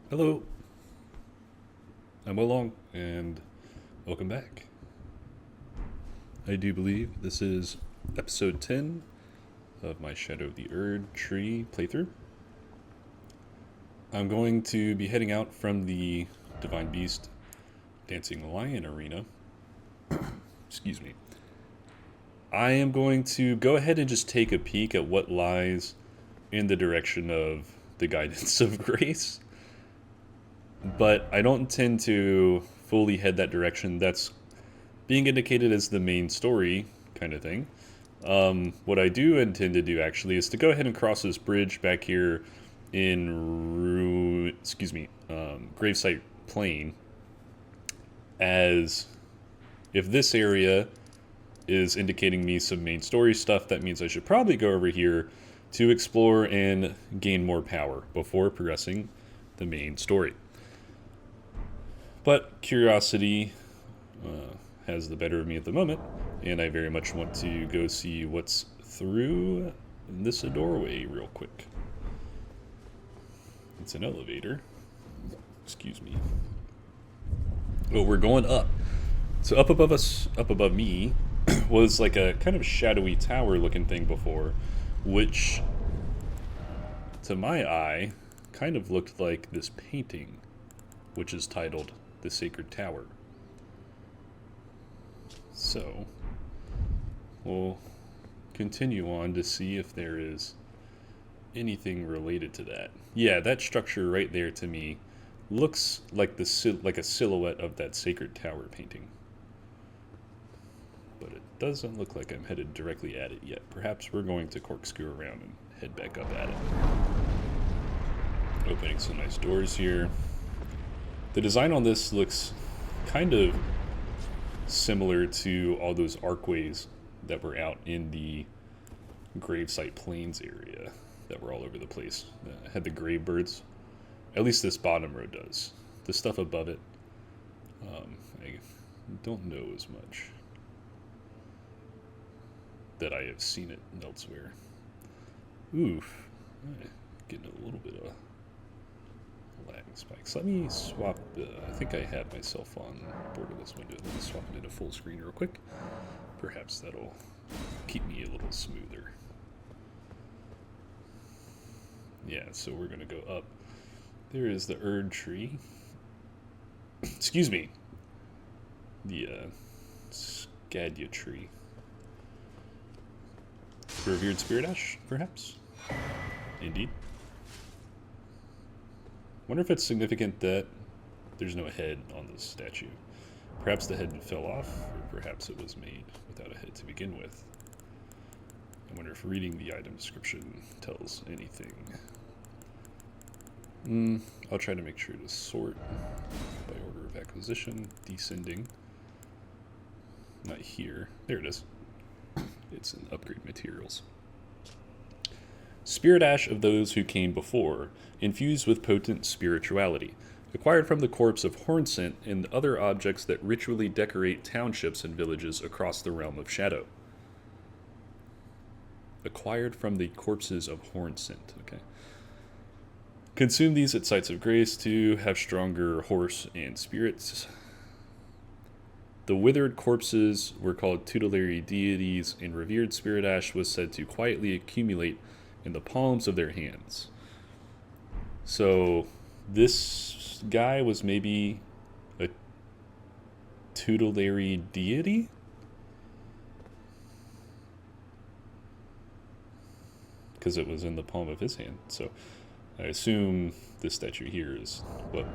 Hello, I'm Long, and welcome back. I do believe this is episode 10 of my Shadow of the Erdtree playthrough. I'm going to be heading out from the Divine Beast Dancing Lion Arena. Excuse me. I am going to go ahead and just take a peek at what lies in the direction of the Guidance of Grace. But I don't intend to fully head that direction. That's being indicated as the main story kind of thing. What I do intend to do actually is to go ahead and cross this bridge back here in Gravesite Plain, as if this area is indicating me some main story stuff, that means I should probably go over here to explore and gain more power before progressing the main story. But curiosity has the better of me at the moment, and I very much want to go see what's through this doorway real quick. It's an elevator. Excuse me. Oh, we're going up. So up above us, up above me, was like a kind of shadowy tower looking thing before, which to my eye kind of looked like this painting, which is titled The Sacred Tower. So we'll continue on to see if there is anything related to that. Yeah, that structure right there to me looks like like a silhouette of that Sacred Tower painting. But it doesn't look like I'm headed directly at it yet. Perhaps we're going to corkscrew around and head back up at it. Opening some nice doors here. The design on this looks kind of similar to all those archways that were out in the Gravesite Plains area that were all over the place. Had the grave birds. At least this bottom row does. The stuff above it, I don't know as much that I have seen it elsewhere. Oof. Getting a little bit of lagging spikes. Let me swap I think I had myself on borderless window. Let me swap it into full screen real quick. Perhaps that'll keep me a little smoother. Yeah, so we're going to go up. There is the Erdtree. Excuse me. The Scadutree. Revered Spirit Ash, perhaps? Indeed. Wonder if it's significant that there's no head on this statue. Perhaps the head fell off, or perhaps it was made without a head to begin with. I wonder if reading the item description tells anything. I'll try to make sure to sort by order of acquisition, descending. Not here. There it is. It's in upgrade materials. Spirit ash of those who came before, infused with potent spirituality, acquired from the corpse of Hornsent and other objects that ritually decorate townships and villages across the realm of shadow. Acquired from the corpses of Hornsent, okay. Consume these at sites of grace to have stronger horse and spirits. The withered corpses were called tutelary deities, and revered spirit ash was said to quietly accumulate in the palms of their hands. So this guy was maybe a tutelary deity? Because it was in the palm of his hand. So I assume this statue here is what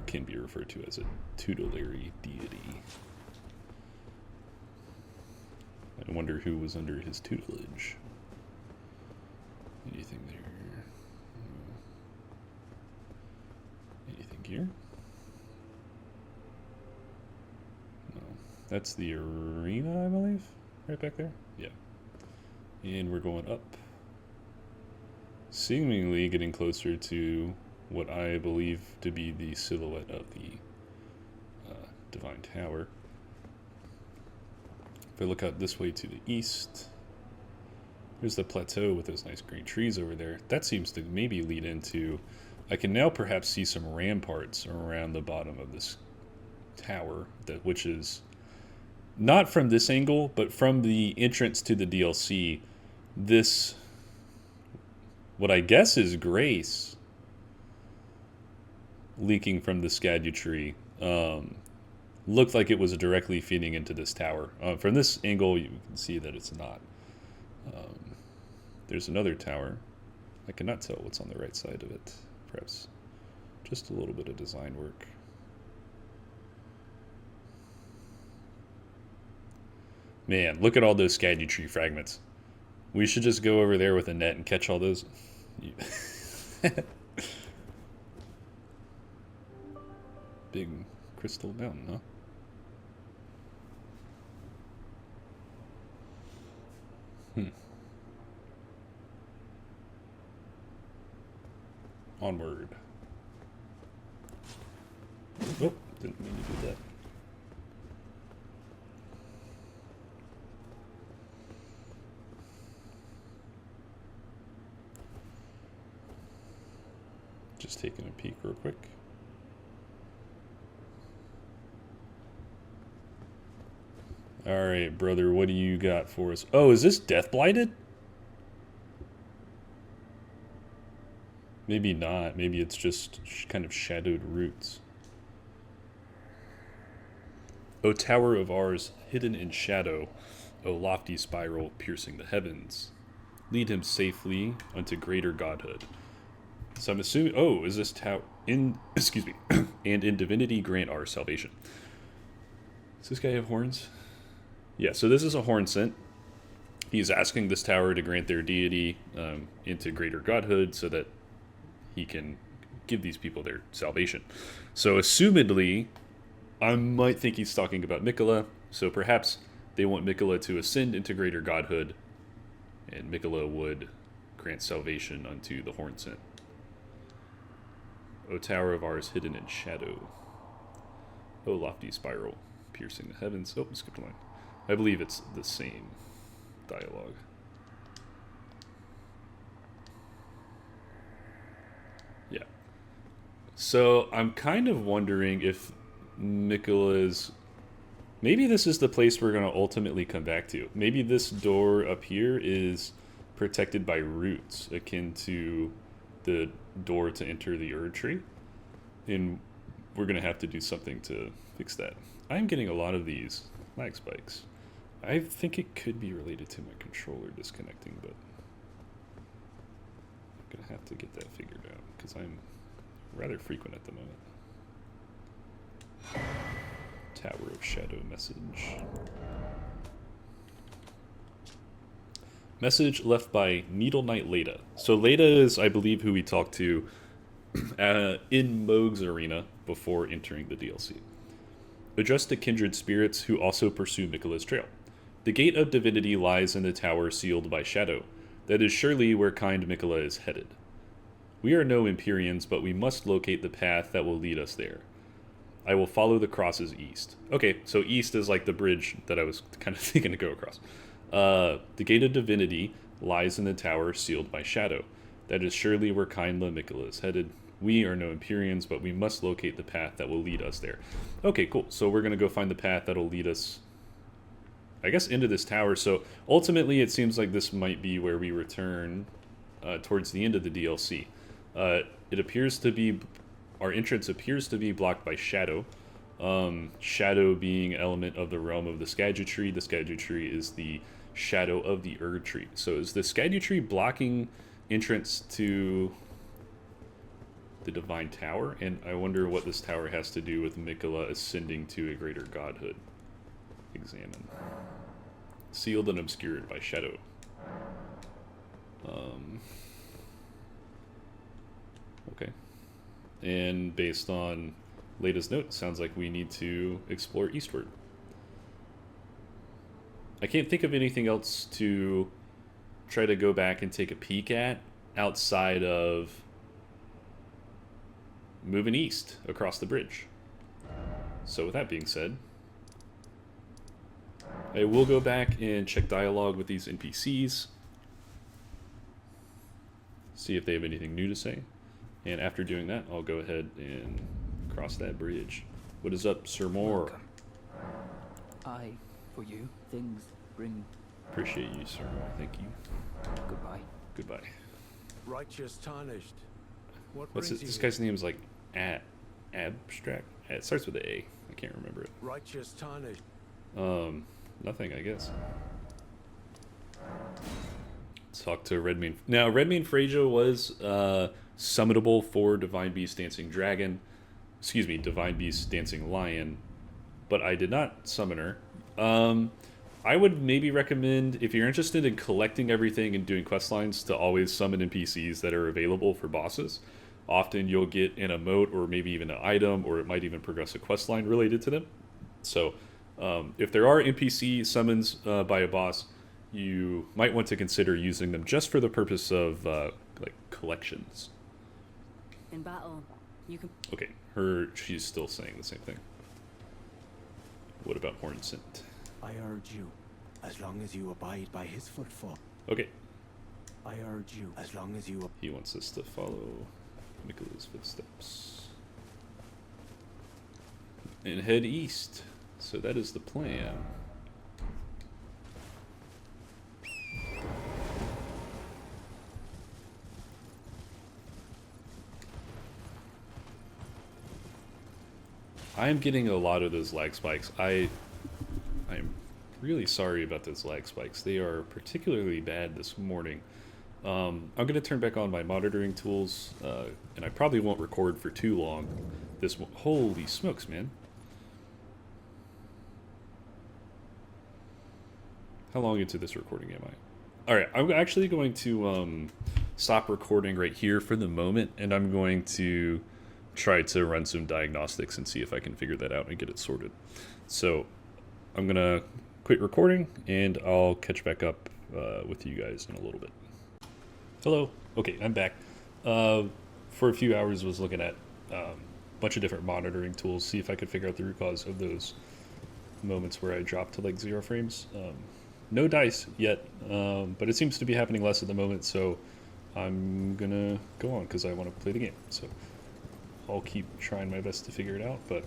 can be referred to as a tutelary deity. I wonder who was under his tutelage. Anything there? Anything here? No. That's the arena, I believe? Right back there? Yeah. And we're going up. Seemingly getting closer to what I believe to be the silhouette of the Divine Tower. If I look out this way to the east, there's the plateau with those nice green trees over there. That seems to maybe lead into I can now perhaps see some ramparts around the bottom of this tower, which is not from this angle, but from the entrance to the DLC. This, what I guess is grace, leaking from the Scadutree, looked like it was directly feeding into this tower. From this angle, you can see that it's not. There's another tower. I cannot tell what's on the right side of it. Perhaps just a little bit of design work. Man, look at all those Scadutree fragments. We should just go over there with a net and catch all those. Big crystal mountain, huh? Onward. Oh, didn't mean to do that. Just taking a peek real quick. Alright, brother, what do you got for us? Oh, is this death blighted? Maybe not. Maybe it's just kind of shadowed roots. O tower of ours, hidden in shadow, O lofty spiral piercing the heavens, lead him safely unto greater godhood. So I'm assuming, oh, is this tower in, excuse me, and in divinity grant our salvation. Does this guy have horns? Yeah, so this is a horn scent. He's asking this tower to grant their deity into greater godhood so that he can give these people their salvation. So assumedly, I might think he's talking about Mikola. So perhaps they want Mikola to ascend into greater godhood, and Mikola would grant salvation unto the horn scent. O tower of ours hidden in shadow. O lofty spiral piercing the heavens. Oh, skipped a line. I believe it's the same dialogue. Yeah. So I'm kind of wondering if Mikola's... Maybe this is the place we're going to ultimately come back to. Maybe this door up here is protected by roots, akin to the door to enter the Erdtree. And we're going to have to do something to fix that. I'm getting a lot of these lag spikes. I think it could be related to my controller disconnecting, but I'm going to have to get that figured out because I'm rather frequent at the moment. Tower of Shadow message. Message left by Needle Knight Leda. So Leda is, I believe, who we talked to in Moog's arena before entering the DLC. Addressed to kindred spirits who also pursue Mikola's trail. The gate of divinity lies in the tower sealed by shadow. That is surely where kind Mikola is headed. We are no Empyreans, but we must locate the path that will lead us there. I will follow the crosses east. Okay, so east is like the bridge that I was kind of thinking to go across. The gate of divinity lies in the tower sealed by shadow. That is surely where Kindla Mikola is headed. We are no Empyreans, but we must locate the path that will lead us there. Okay, cool. So we're going to go find the path that will lead us, I guess, into this tower. So ultimately, it seems like this might be where we return towards the end of the DLC. It appears to be... Our entrance appears to be blocked by shadow. Shadow being an element of the realm of the Scadutree. The Scadutree is the shadow of the Erdtree. So is the Scadutree blocking entrance to the Divine Tower? And I wonder what this tower has to do with Mikola ascending to a greater godhood. Examine. Sealed and obscured by shadow. Okay. And based on latest note, sounds like we need to explore eastward. I can't think of anything else to try to go back and take a peek at outside of moving east across the bridge. So with that being said, I will go back and check dialogue with these NPCs. See if they have anything new to say. And after doing that, I'll go ahead and cross that bridge. What is up, Sir Moore? I, for you, things bring... Appreciate you, Sir Moore. Thank you. Goodbye. Goodbye. Righteous tarnished. What's this guy's name is like abstract? It starts with an A. I can't remember it. Righteous tarnished. Nothing, I guess. Talk to Redmane. Now, Redmane Freja was summonable for Divine Beast Dancing Dragon. Excuse me, Divine Beast Dancing Lion. But I did not summon her. I would maybe recommend, if you're interested in collecting everything and doing quest lines, to always summon NPCs that are available for bosses. Often you'll get an emote or maybe even an item, or it might even progress a quest line related to them. So if there are NPC summons by a boss, you might want to consider using them just for the purpose of like collections. In battle, you can... Okay, she's still saying the same thing. What about Hornsent? I urge you, as long as you abide by his footfall. Okay. I urge you, as long as you... He wants us to follow Michaela's footsteps. And head east. So that is the plan. I am getting a lot of those lag spikes. I'm really sorry about those lag spikes. They are particularly bad this morning. I'm going to turn back on my monitoring tools, and I probably won't record for too long. Holy smokes, man. How long into this recording am I? Alright, I'm actually going to stop recording right here for the moment, and I'm going to try to run some diagnostics and see if I can figure that out and get it sorted. So I'm going to quit recording, and I'll catch back up with you guys in a little bit. Hello. Okay, I'm back. For a few hours was looking at a bunch of different monitoring tools, see if I could figure out the root cause of those moments where I dropped to like 0 frames. No dice yet, but it seems to be happening less at the moment, so I'm gonna go on because I want to play the game. So I'll keep trying my best to figure it out, but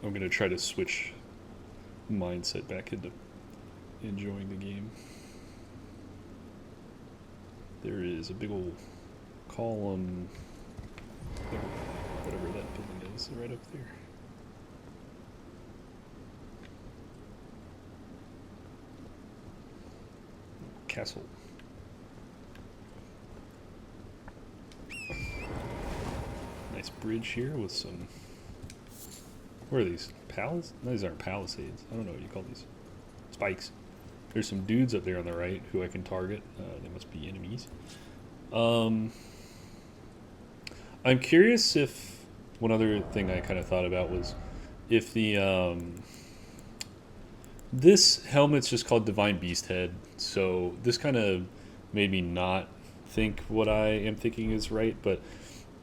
I'm gonna try to switch mindset back into enjoying the game. There is a big old column, whatever that building is, right up there. Castle. Nice bridge here with some... What are these? Pals? No, these aren't palisades. I don't know what you call these. Spikes. There's some dudes up there on the right who I can target. They must be enemies. I'm curious if... One other thing I kind of thought about was if the... This helmet's just called Divine Beast Head, so this kind of made me not think what I am thinking is right, but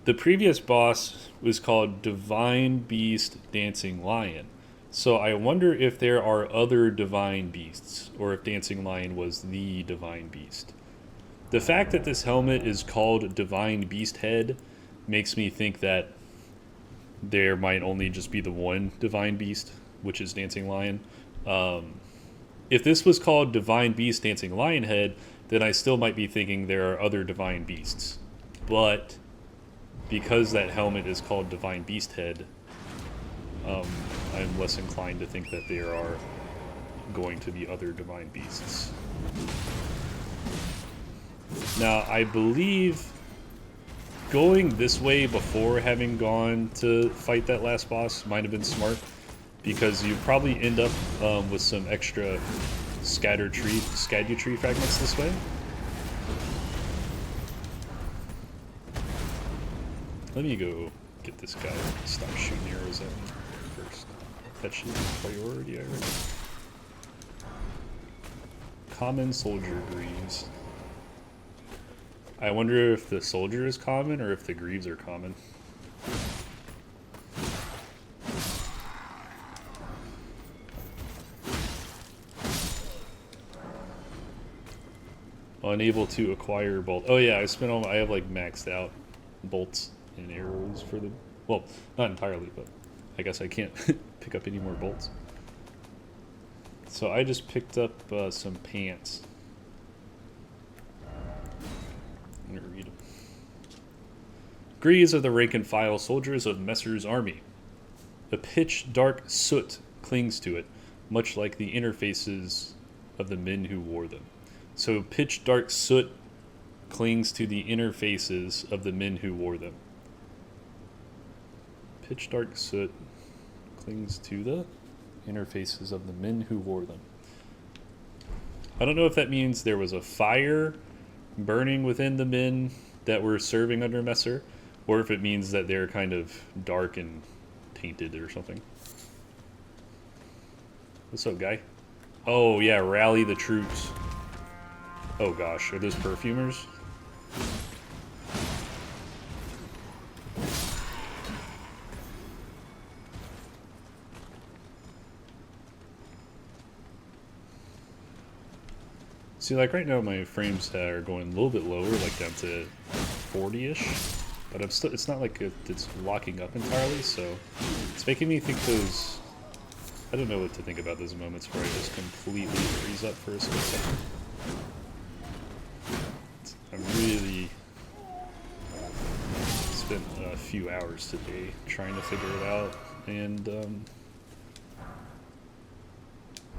the previous boss was called Divine Beast Dancing Lion. So I wonder if there are other Divine Beasts, or if Dancing Lion was the Divine Beast. The fact that this helmet is called Divine Beast Head makes me think that there might only just be the one Divine Beast, which is Dancing Lion. If this was called Divine Beast Dancing Lion Head, then I still might be thinking there are other Divine Beasts. But because that helmet is called Divine Beast Head, I'm less inclined to think that there are going to be other Divine Beasts. Now, I believe going this way before having gone to fight that last boss might have been smart, because you probably end up with some extra Scadutree Fragments this way. Let me go get this guy to stop shooting arrows at me first. That should be priority, I reckon. Common Soldier Greaves. I wonder if the Soldier is common or if the Greaves are common. Unable to acquire bolt. Oh yeah, I have like maxed out bolts and arrows for them. Well, not entirely, but I guess I can't pick up any more bolts. So I just picked up some pants. I'm going to read them. Greaves are the rank and file soldiers of Mesmer's army. A pitch dark soot clings to it, much like the interfaces of the men who wore them. So pitch dark soot clings to the interfaces of the men who wore them. Pitch dark soot clings to the interfaces of the men who wore them. I don't know if that means there was a fire burning within the men that were serving under Messmer, or if it means that they're kind of dark and tainted or something. What's up, guy? Oh, yeah, rally the troops. Oh, gosh, are those perfumers? See, like right now my frames are going a little bit lower, like down to 40-ish, but I'm still, it's not like it's locking up entirely, so it's making me think those, I don't know what to think about those moments where I just completely freeze up for a split second. I really spent a few hours today trying to figure it out, and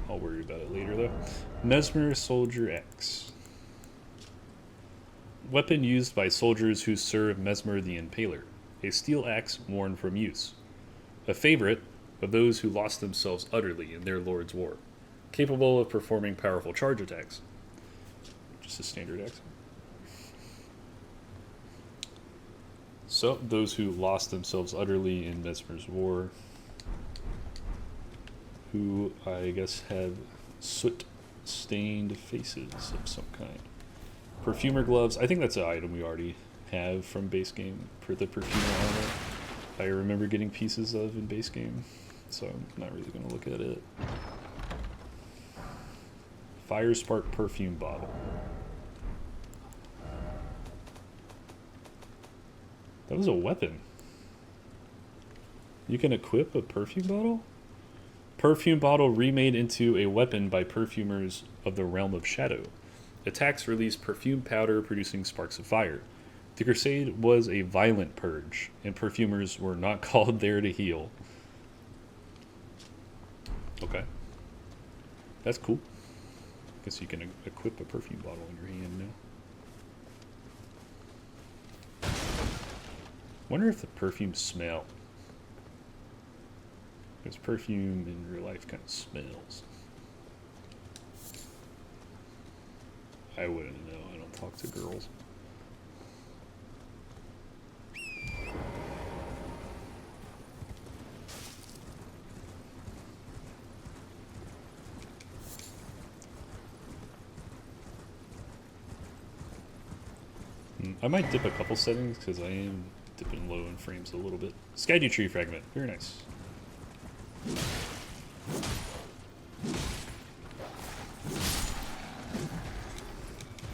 I'll worry about it later though. Messmer Soldier X. Weapon used by soldiers who serve Messmer the Impaler. A steel axe worn from use. A favorite of those who lost themselves utterly in their lord's war. Capable of performing powerful charge attacks. Just a standard axe. So, those who lost themselves utterly in Messmer's war, who I guess have soot-stained faces of some kind. Perfumer gloves. I think that's an item we already have from base game. For the perfumer armor, I remember getting pieces of in base game, so I'm not really going to look at it. Firespark perfume bottle. That was a weapon. You can equip a perfume bottle? Perfume bottle remade into a weapon by perfumers of the realm of shadow. Attacks release perfume powder producing sparks of fire. The crusade was a violent purge, and perfumers were not called there to heal. Okay. That's cool. Guess you can equip a perfume bottle in your hand now. Wonder if the perfumes smell. Because perfume in real life kind of smells. I wouldn't know. I don't talk to girls. I might dip a couple settings because I am dipping low in frames a little bit. Scadutree Fragment. Very nice.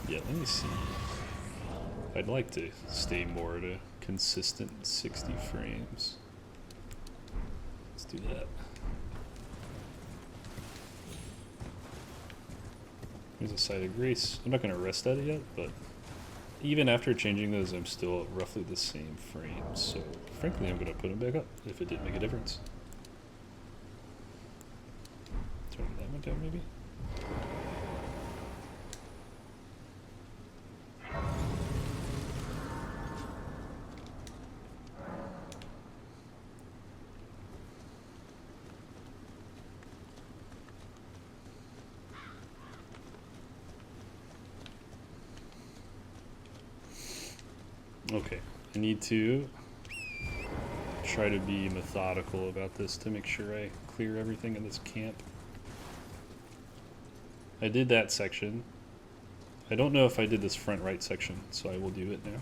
Yeah, let me see. I'd like to stay more at a consistent 60 frames. Let's do that. Here's a side of grace. I'm not going to rest at it yet, but even after changing those, I'm still at roughly the same frames. So, frankly, I'm going to put them back up if it did make a difference. Turn that one down, maybe? Okay, I need to try to be methodical about this to make sure I clear everything in this camp. I did that section. I don't know if I did this front right section, so I will do it now.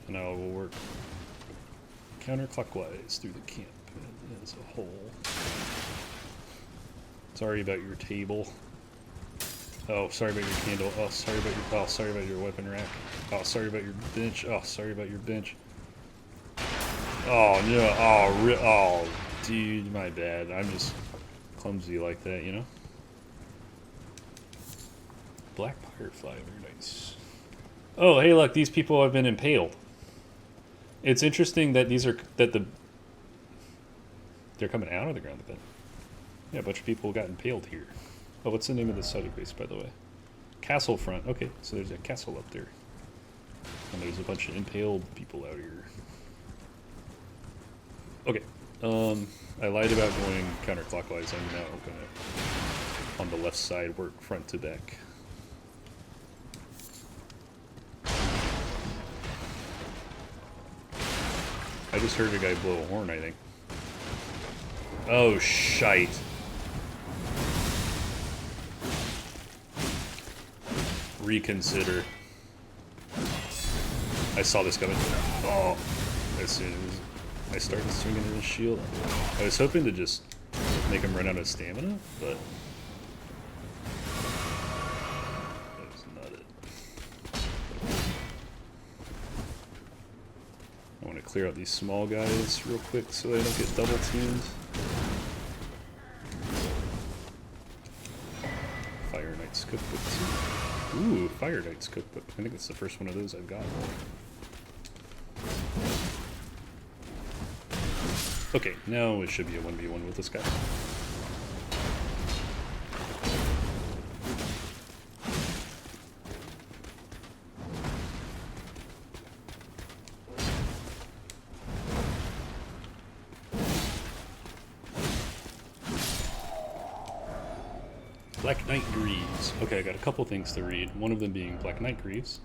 And I will work counterclockwise through the camp as a whole. Sorry about your table. Oh, sorry about your candle. Oh, sorry about your. Oh, sorry about your weapon rack. Oh, sorry about your bench. Oh, sorry about your bench. Oh no. Oh, oh, dude, my bad. I'm just clumsy like that, you know. Black firefly, very nice. Oh, hey, look, these people have been impaled. It's interesting that these are they're coming out of the ground a bit. Yeah, a bunch of people got impaled here. Oh, what's the name of the site of Greaves, by the way? Castle front. Okay, so there's a castle up there. And there's a bunch of impaled people out here. Okay. I lied about going counterclockwise. I'm now gonna, on the left side, work front to back. I just heard a guy blow a horn, I think. Oh, shite. Reconsider. I saw this coming. Oh, as soon as I started swinging his shield. I was hoping to just make him run out of stamina, but that was not it. I want to clear out these small guys real quick so they don't get double teamed. Fire Knight's Cookbook too. Ooh, Fire Knight's Cookbook. I think it's the first one of those I've got. Okay, now it should be a 1v1 with this guy. Black Knight Greaves. Okay, I got a couple things to read. One of them being Black Knight Greaves.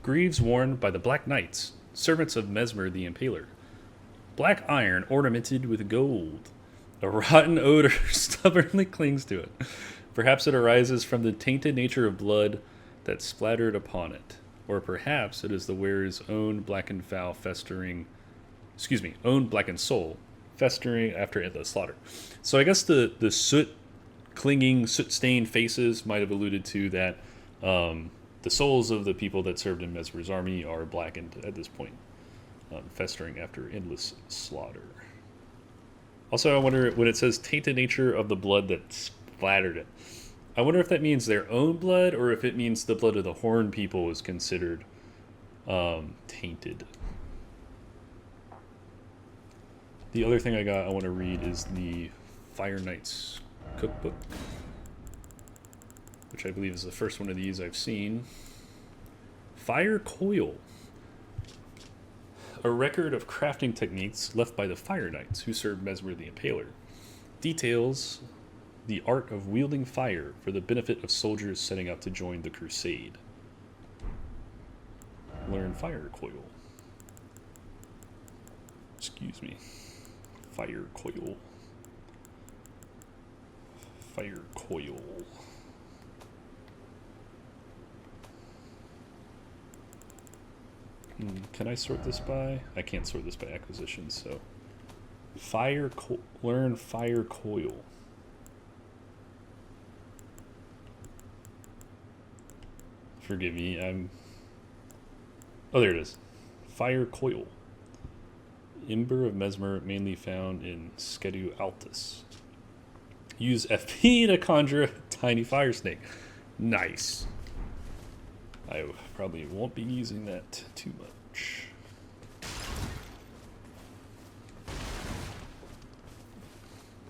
Greaves worn by the Black Knights, servants of Messmer the Impaler. Black iron ornamented with gold. A rotten odor stubbornly clings to it. Perhaps it arises from the tainted nature of blood that splattered upon it. Or perhaps it is the wearer's own blackened foul festering... own blackened soul festering after endless slaughter. So I guess the soot-clinging, soot-stained faces might have alluded to that the souls of the people that served in Messmer's army are blackened at this point, festering after endless slaughter. Also, I wonder, when it says tainted nature of the blood that splattered it, I wonder if that means their own blood or if it means the blood of the Horn people is considered tainted. The other thing I want to read is the Fire Knight's Cookbook, which I believe is the first one of these I've seen. Fire Coil. A record of crafting techniques left by the Fire Knights who served Messmer the Impaler. Details the art of wielding fire for the benefit of soldiers setting out to join the crusade. Learn Fire Coil. Excuse me. Fire Coil. Fire Coil. Can I sort this by? I can't sort this by acquisition, so. Learn Fire Coil. Forgive me, oh, there it is. Fire Coil. Ember of Messmer, mainly found in Scadutree. Use FP to conjure a tiny fire snake. Nice. I probably won't be using that too much.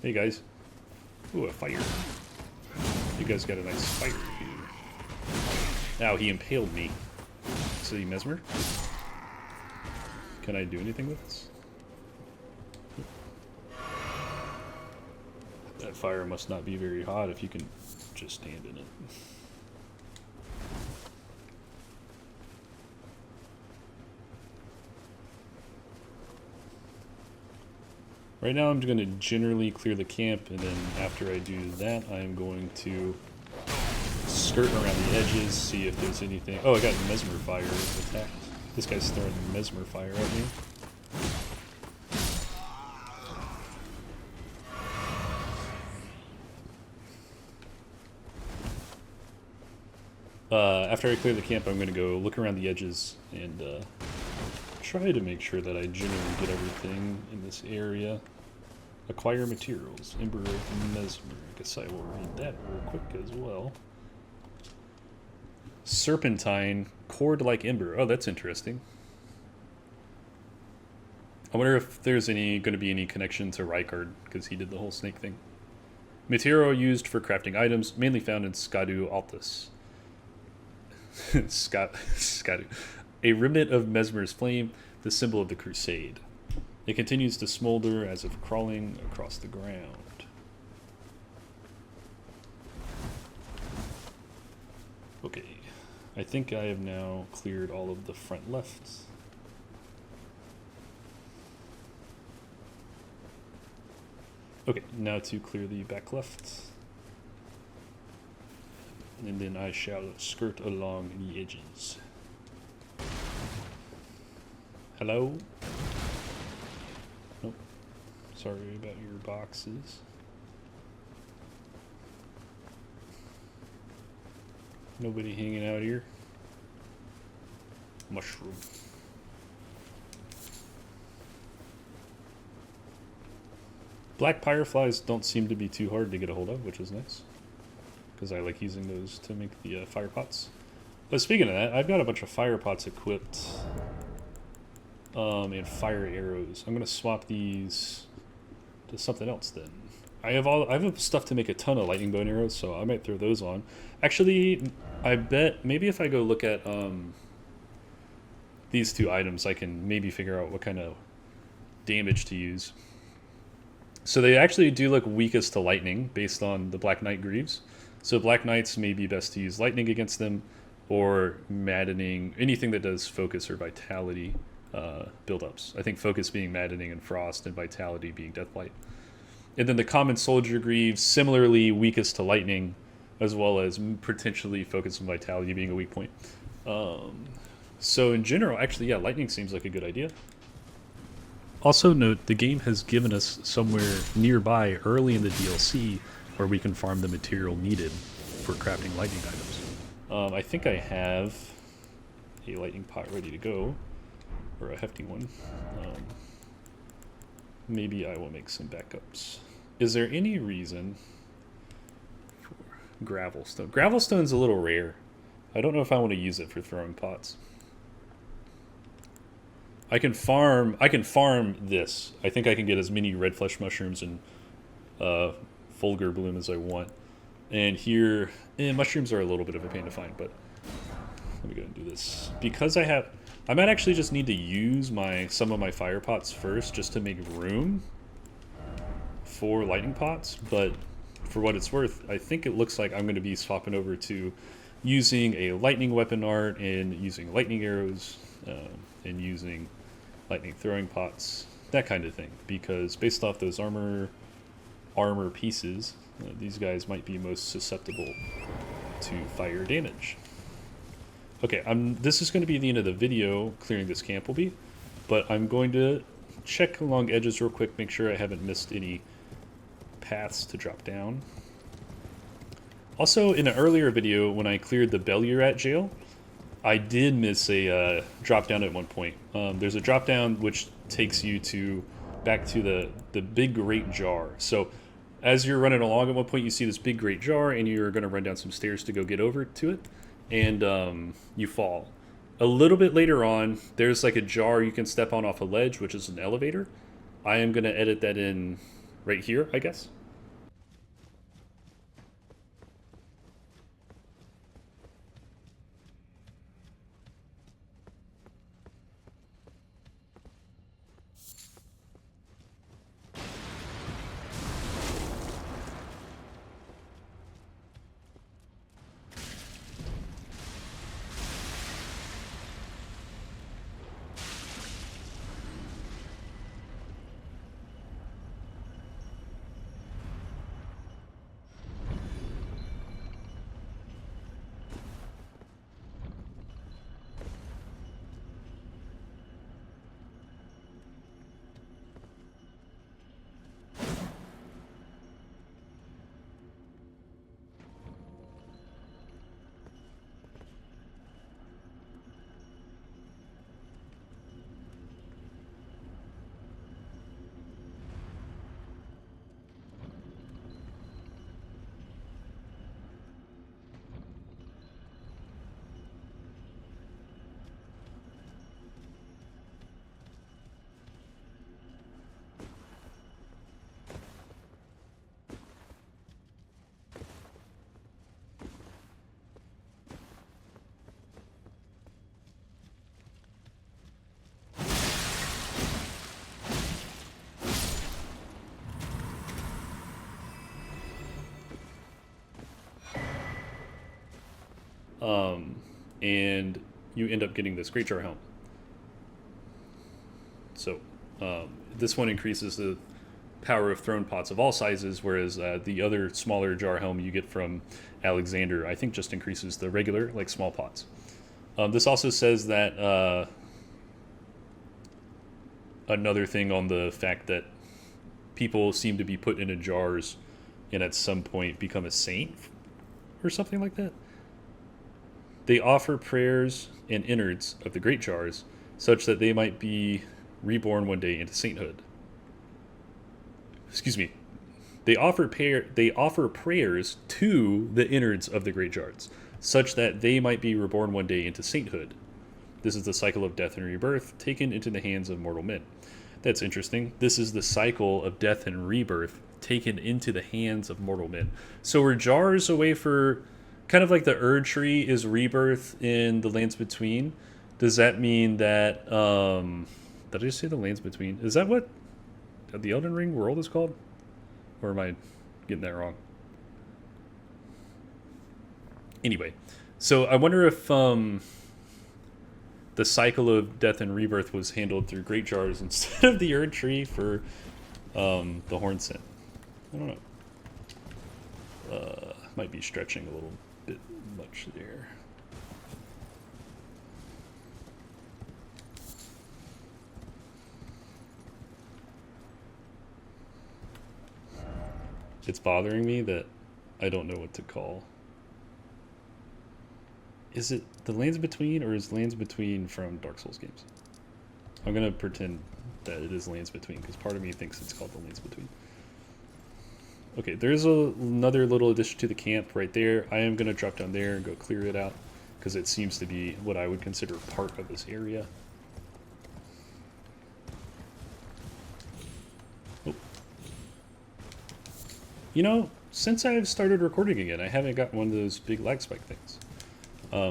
Hey guys. Ooh, a fire. You guys got a nice fire here. Ow, he impaled me. So you Messmer? Can I do anything with this? That fire must not be very hot if you can just stand in it. Right now I'm going to generally clear the camp, and then after I do that I'm going to skirt around the edges, see if there's anything. Oh, I got Messmer fire attacked. This guy's throwing Messmer fire at me. After I clear the camp, I'm going to go look around the edges and try to make sure that I generally get everything in this area. Acquire materials. Ember of Messmer. I guess I will read that real quick as well. Serpentine. Cord like ember. Oh, that's interesting. I wonder if there's going to be any connection to Rykard, because he did the whole snake thing. Material used for crafting items, mainly found in Scadu Altus. Scadu. A remnant of Messmer's flame, the symbol of the crusade. It continues to smolder as if crawling across the ground. Okay, I think I have now cleared all of the front lefts. Okay, now to clear the back left. And then I shall skirt along the edges. Hello? Nope. Sorry about your boxes. Nobody hanging out here. Mushroom. Black fireflies don't seem to be too hard to get a hold of, which is nice. Because I like using those to make the fire pots. But speaking of that, I've got a bunch of fire pots equipped. And fire arrows. I'm gonna swap these to something else then. I have stuff to make a ton of lightning bone arrows, so I might throw those on. Actually, I bet maybe if I go look at these two items, I can maybe figure out what kind of damage to use. So they actually do look weakest to lightning based on the Black Knight Greaves. So Black Knights may be best to use lightning against them, or maddening, anything that does focus or vitality build-ups. I think focus being maddening and frost, and vitality being deathlight. And then the common soldier Greaves, similarly weakest to lightning, as well as potentially focus and vitality being a weak point. So in general, actually, yeah, lightning seems like a good idea. Also note, the game has given us somewhere nearby early in the DLC where we can farm the material needed for crafting lightning items. I think I have a lightning pot ready to go, or a hefty one. Maybe I will make some backups. Is there any reason for gravelstone? Gravelstone's a little rare. I don't know if I want to use it for throwing pots. I can farm this. I think I can get as many red flesh mushrooms and fulgur bloom as I want. And here, mushrooms are a little bit of a pain to find, but let me go and do this. Because I might actually just need to use some of my fire pots first just to make room for lightning pots, but for what it's worth, I think it looks like I'm going to be swapping over to using a lightning weapon art and using lightning arrows and using lightning throwing pots, that kind of thing, because based off those armor pieces, these guys might be most susceptible to fire damage. Okay, this is going to be the end of the video. Clearing this camp will be, but I'm going to check along edges real quick, make sure I haven't missed any paths to drop down. Also, in an earlier video when I cleared the belurat jail, I did miss a drop down at one point. There's a drop down which takes you back to the big Greatjar. So as you're running along, at one point you see this big Greatjar, and you're going to run down some stairs to go get over to it, and you fall. A little bit later on, there's like a jar you can step on off a ledge, which is an elevator. I am going to edit that in right here, I guess. and you end up getting this Greatjar helm. So this one increases the power of thrown pots of all sizes, whereas the other smaller jar helm you get from Alexander, I think, just increases the regular, like, small pots. This also says that another thing on the fact that people seem to be put into jars and at some point become a saint or something like that. They offer prayers and innards of the great jars such that they might be reborn one day into sainthood. Excuse me. They offer prayers to the innards of the great jars such that they might be reborn one day into sainthood. This is the cycle of death and rebirth taken into the hands of mortal men. That's interesting. This is the cycle of death and rebirth taken into the hands of mortal men. So were jars a way for, kind of like the Erdtree is rebirth in the Lands Between? Does that mean that, did I just say the Lands Between? Is that what the Elden Ring world is called? Or am I getting that wrong? Anyway, so I wonder if the cycle of death and rebirth was handled through great jars instead of the Erdtree for the horn scent. I don't know. Might be stretching a little bit much there. It's bothering me that I don't know what to call. Is it the Lands Between, or is Lands Between from Dark Souls games? I'm going to pretend that it is Lands Between, because part of me thinks it's called the Lands Between. Okay, there's another little addition to the camp right there. I am going to drop down there and go clear it out, because it seems to be what I would consider part of this area. Oh. You know, since I've started recording again, I haven't got one of those big lag spike things.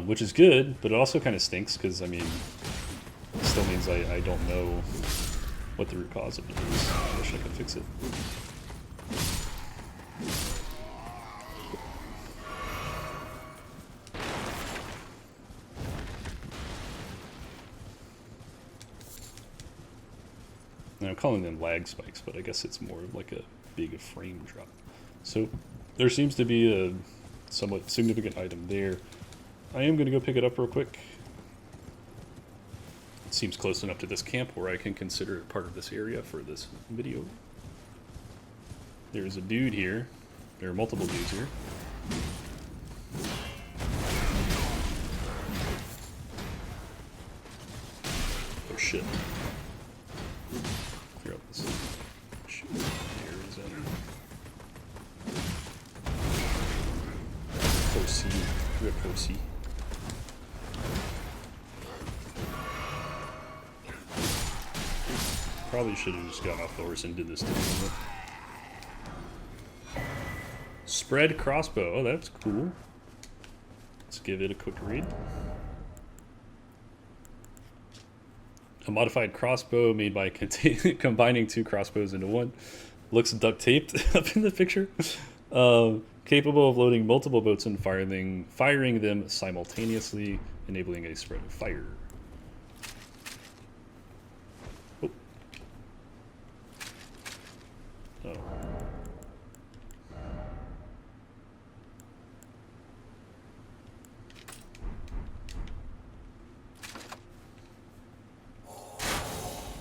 Which is good, but it also kind of stinks because, I mean, it still means I don't know what the root cause of it is. I wish I could fix it. And I'm calling them lag spikes, but I guess it's more of like a big frame drop. So there seems to be a somewhat significant item there. I am going to go pick it up real quick. It seems close enough to this camp where I can consider it part of this area for this video. There's a dude here. There are multiple dudes here. Oh shit. Clear up this. Shoot. There is a Percy. Rip Percy. Probably should have just gotten off the horse and did this thing. Spread Crossbow. Oh, that's cool. Let's give it a quick read. A modified crossbow made by combining two crossbows into one. Looks duct taped up in the picture. Capable of loading multiple boats and firing them simultaneously, enabling a spread of fire. Oh. Oh.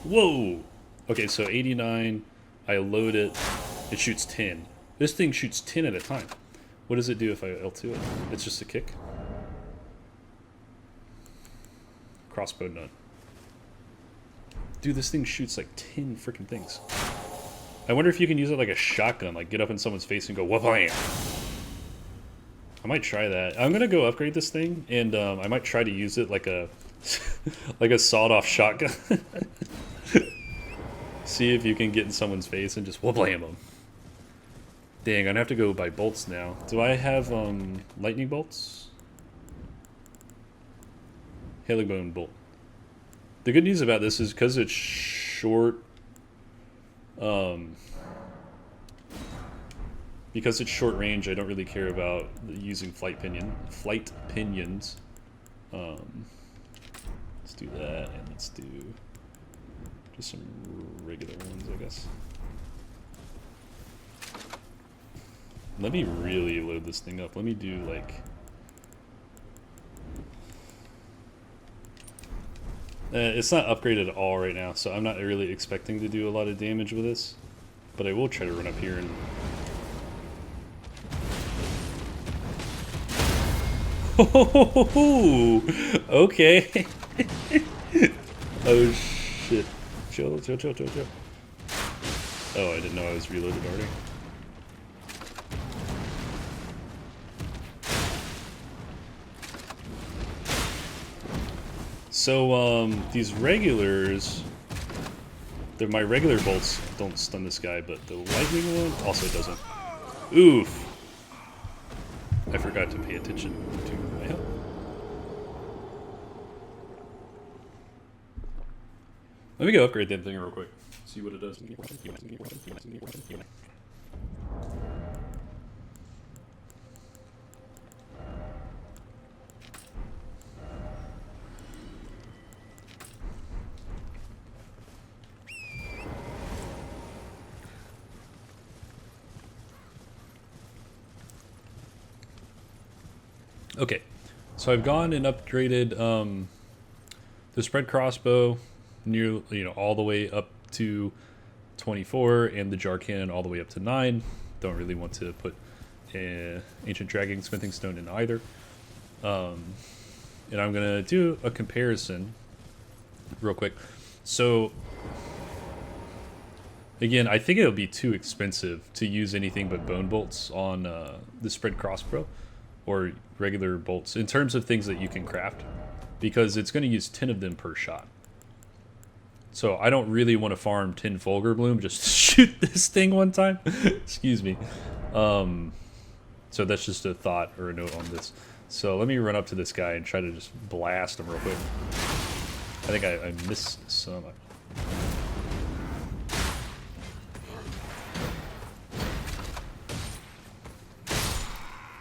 Whoa! Okay, so 89, I load it, it shoots 10. This thing shoots 10 at a time. What does it do if I L2 it? It's just a kick. Crossbow nut. Dude, this thing shoots like 10 freaking things. I wonder if you can use it like a shotgun, like get up in someone's face and go wha-bam. I might try that. I'm gonna go upgrade this thing, and I might try to use it like a like a sawed-off shotgun. See if you can get in someone's face and just wha-blam them. Dang, I'm gonna have to go buy bolts now. Do I have lightning bolts? Halibone bolt. The good news about this is because it's short. because it's short range, I don't really care about using flight pinions. Let's do that, and let's do just some regular ones, I guess. Let me really load this thing up. Let me do like... it's not upgraded at all right now, so I'm not really expecting to do a lot of damage with this. But I will try to run up here and... Okay. Oh shit. Chill. Oh, I didn't know I was reloaded already. So, these regulars, my regular bolts don't stun this guy, but the lightning one also doesn't. Oof! I forgot to pay attention to my health. Let me go upgrade that thing real quick. See what it does. Okay, so I've gone and upgraded the Spread Crossbow all the way up to 24, and the Jar Cannon all the way up to 9. Don't really want to put Ancient Dragging Smithing Stone in either. And I'm gonna do a comparison real quick. So again, I think it'll be too expensive to use anything but bone bolts on the Spread Crossbow or regular bolts in terms of things that you can craft, because it's going to use 10 of them per shot. So I don't really want to farm 10 Fulgur Bloom just to shoot this thing one time. Excuse me. So that's just a thought or a note on this. So let me run up to this guy and try to just blast him real quick. I think I missed some.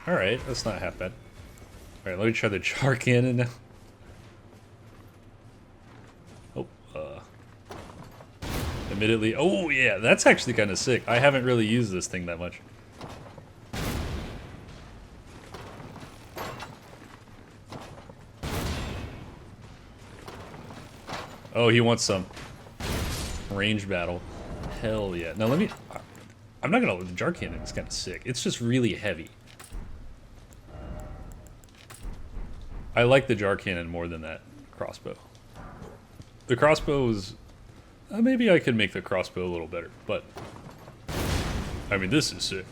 Alright, that's not half bad. Alright, let me try the Jar Cannon now. Oh, admittedly. Oh, yeah, that's actually kind of sick. I haven't really used this thing that much. Oh, he wants some range battle. Hell yeah. Now let me... I'm not gonna... The Jar Cannon is kind of sick. It's just really heavy. I like the Jar Cannon more than that crossbow. The crossbow is... maybe I could make the crossbow a little better, but... I mean, this is sick.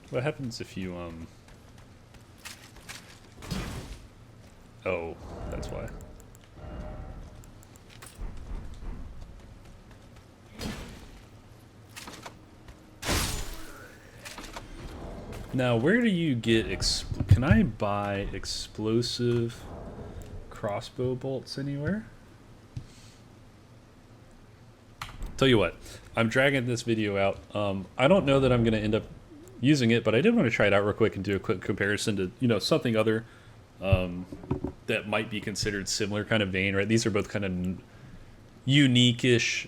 What happens if you, Oh, that's why. Now, where do you get... Can I buy explosive crossbow bolts anywhere? Tell you what, I'm dragging this video out. I don't know that I'm going to end up using it, but I did want to try it out real quick and do a quick comparison to, you know, something other that might be considered similar kind of vein, right? These are both kind of unique-ish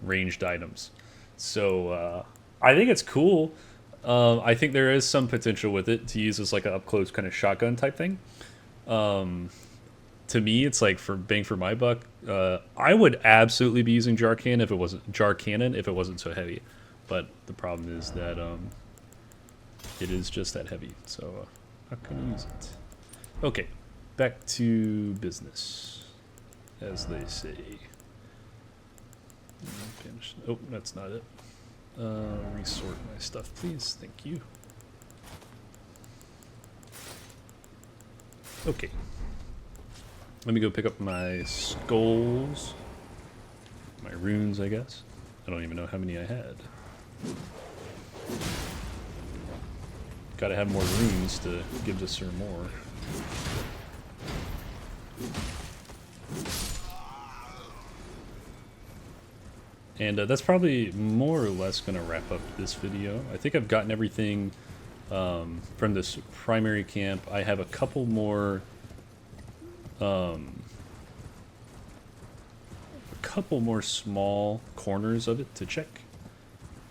ranged items. So I think it's cool. I think there is some potential with it to use as like an up-close kind of shotgun type thing. To me, it's like for bang for my buck. I would absolutely be using Jar Cannon if it wasn't so heavy. But the problem is that it is just that heavy, so not gonna use it. Okay, back to business, as they say. Oh, that's not it. Resort my stuff, please. Thank you. Okay. Let me go pick up my skulls. My runes, I guess. I don't even know how many I had. Gotta have more runes to give this her more. And that's probably more or less going to wrap up this video. I think I've gotten everything from this primary camp. I have a couple more small corners of it to check.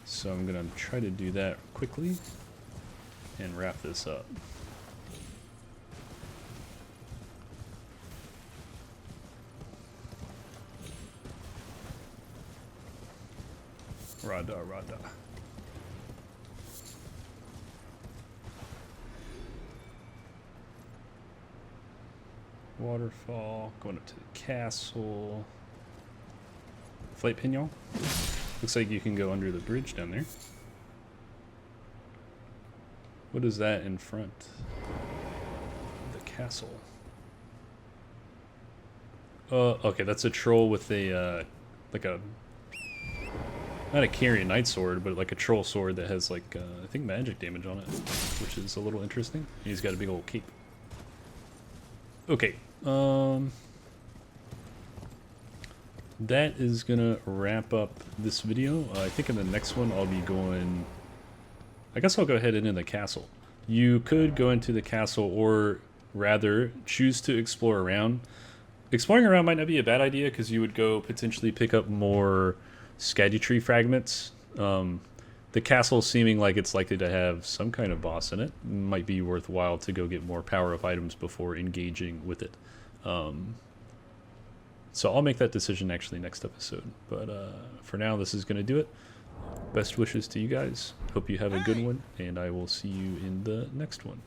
So I'm going to try to do that quickly and wrap this up. Rada, rada. Waterfall, going up to the castle. Flight pignon. Looks like you can go under the bridge down there. What is that in front? The castle. Okay, that's a troll with a, like a, not a carrying knight sword, but like a troll sword that has like, I think magic damage on it, which is a little interesting. He's got a big old cape. Okay, that is gonna wrap up this video. I think in the next one I'll be going, I guess I'll go ahead into the castle. You could go into the castle or rather choose to explore around. Exploring around might not be a bad idea because you would go potentially pick up more Scadutree Fragments. The castle seeming like it's likely to have some kind of boss in it might be worthwhile to go get more power-up items before engaging with it. So I'll make that decision actually next episode. But for now, this is going to do it. Best wishes to you guys. Hope you have a good one, and I will see you in the next one.